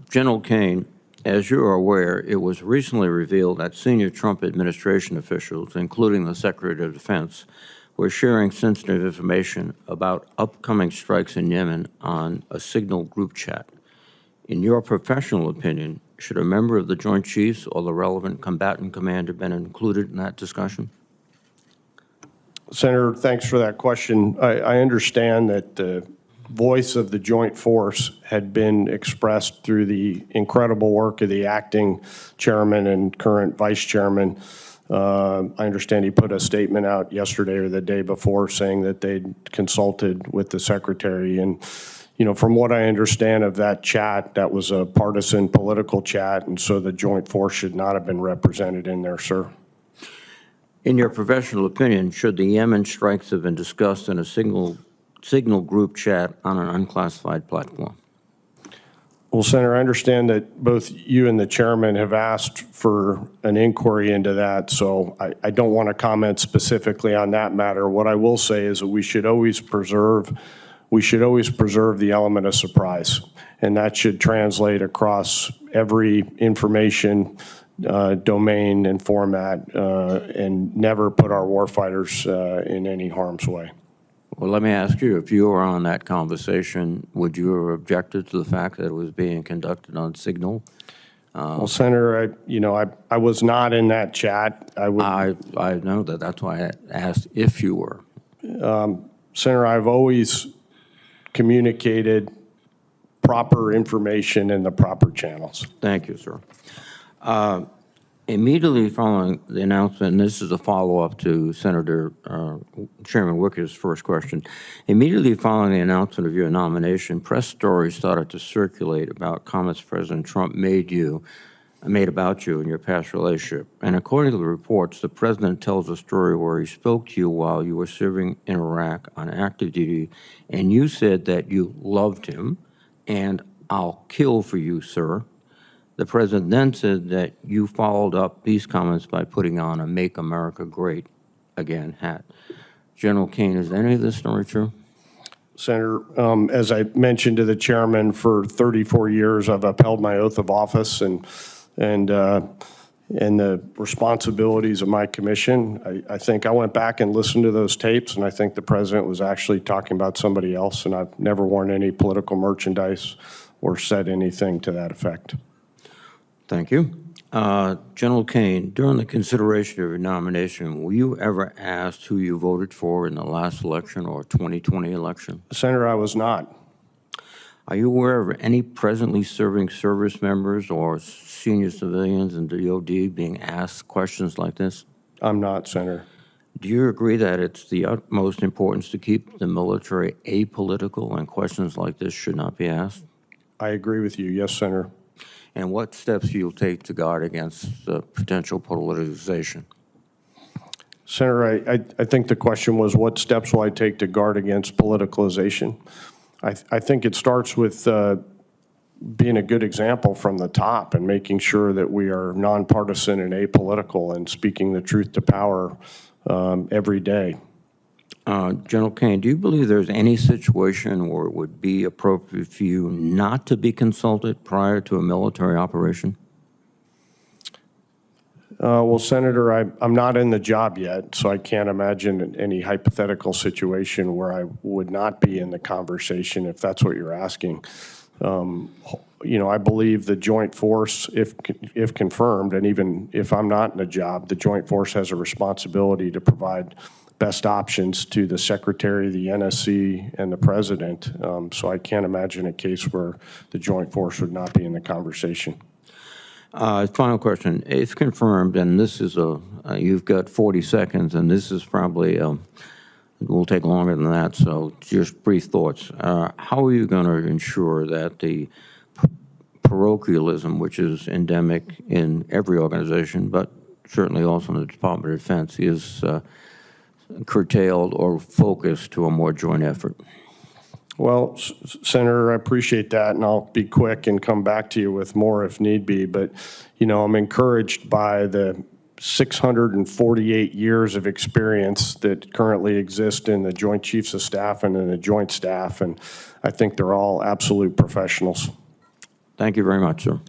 General Caine, as you are aware, it was recently revealed that senior Trump administration officials, including the Secretary of Defense, were sharing sensitive information about upcoming strikes in Yemen on a Signal group chat. In your professional opinion, should a member of the Joint Chiefs or the relevant combatant commander been included in that discussion? Senator, thanks for that question. I understand that the voice of the Joint Force had been expressed through the incredible work of the acting chairman and current vice chairman. I understand he put a statement out yesterday or the day before saying that they'd consulted with the secretary. And, you know, from what I understand of that chat, that was a partisan political chat, and so the Joint Force should not have been represented in there, sir. In your professional opinion, should the Yemen strikes have been discussed in a Signal group chat on an unclassified platform? Well, Senator, I understand that both you and the chairman have asked for an inquiry into that, so I don't want to comment specifically on that matter. What I will say is that we should always preserve the element of surprise, and that should translate across every information domain and format, and never put our warfighters in any harm's way. Well, let me ask you, if you were on that conversation, would you have objected to the fact that it was being conducted on Signal? Well, Senator, I was not in that chat. I know that. That's why I asked if you were. Senator, I've always communicated proper information in the proper channels. Thank you, sir. Immediately following the announcement, and this is a follow-up to Senator Chairman Wicker's first question, immediately following the announcement of your nomination, press stories started to circulate about comments President Trump made about you and your past relationship. And according to the reports, the president tells a story where he spoke to you while you were serving in Iraq on active duty, and you said that you loved him, and "I'll kill for you, sir." The president then said that you followed up these comments by putting on a "Make America Great Again" hat. General Caine, is any of this story true? Senator, as I mentioned to the chairman, for 34 years I've upheld my oath of office and the responsibilities of my commission. I think I went back and listened to those tapes, and I think the president was actually talking about somebody else, and I've never worn any political merchandise or said anything to that effect. Thank you. General Caine, during the consideration of your nomination, were you ever asked who you voted for in the last election or 2020 election? Senator, I was not. Are you aware of any presently serving service members or senior civilians in DOD being asked questions like this? I'm not, Senator. Do you agree that it's the utmost importance to keep the military apolitical and questions like this should not be asked? I agree with you. Yes, Senator. And what steps you'll take to guard against the potential politicization? Senator, I think the question was, what steps will I take to guard against politicalization? I think it starts with being a good example from the top and making sure that we are nonpartisan and apolitical and speaking the truth to power every day. General Caine, do you believe there's any situation where it would be appropriate for you not to be consulted prior to a military operation? Well, Senator, I'm not in the job yet, so I can't imagine any hypothetical situation where I would not be in the conversation, if that's what you're asking. I believe the Joint Force, if confirmed, and even if I'm not in a job, the Joint Force has a responsibility to provide best options to the Secretary, the NSC, and the President. So I can't imagine a case where the Joint Force would not be in the conversation. Final question. If confirmed, and this is you've got 40 seconds, and this is probably, will take longer than that, so just brief thoughts. How are you going to ensure that the parochialism, which is endemic in every organization, but certainly also in the Department of Defense, is curtailed or focused to a more joint effort? Well, Senator, I appreciate that, and I'll be quick and come back to you with more if need be. But, I'm encouraged by the 648 years of experience that currently exist in the Joint Chiefs of Staff and in the Joint Staff, and I think they're all absolute professionals. Thank you very much, sir.